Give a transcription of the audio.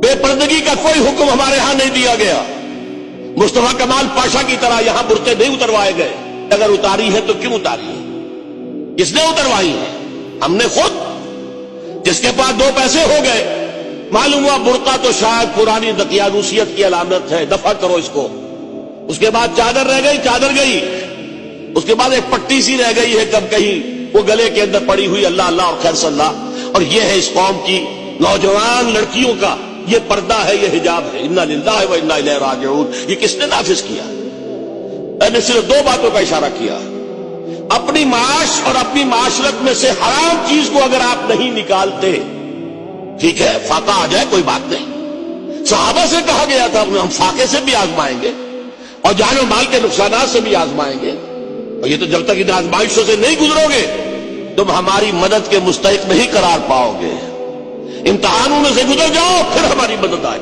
بے پردگی کا کوئی حکم ہمارے ہاں نہیں دیا گیا. مصطفیٰ کمال پاشا کی طرح یہاں برقعے نہیں اتروائے گئے. اگر اتاری ہے تو کیوں اتاری ہے؟ کس نے اتروائی ہے؟ ہم نے خود. جس کے پاس 2 پیسے ہو گئے، معلوم ہوا برقع تو شاید پرانی دقیانوسیت کی علامت ہے، دفع کرو اس کو. اس کے بعد چادر رہ گئی، چادر گئی. اس کے بعد ایک پٹی سی رہ گئی ہے کب کہیں وہ گلے کے اندر پڑی ہوئی، اللہ اللہ اور خیر صلی اللہ. اور یہ ہے اس قوم کی نوجوان لڑکیوں کا یہ پردہ ہے، یہ حجاب ہے. انا للہ و انا الیہ راجعون. یہ کس نے نافذ کیا؟ میں نے صرف 2 باتوں کا اشارہ کیا. اپنی معاش اور اپنی معاشرت میں سے حرام چیز کو اگر آپ نہیں نکالتے، ٹھیک ہے فاقہ آ جائے کوئی بات نہیں. صحابہ سے کہا گیا تھا ہم فاقے سے بھی آزمائیں گے اور جان و مال کے نقصانات سے بھی آزمائیں گے. اور یہ تو جب تک ان آزمائشوں سے نہیں گزرو گے تم ہماری مدد کے مستحق نہیں قرار پاؤ گے. امتحانوں میں سے گزر جاؤ پھر ہماری مدد آئے.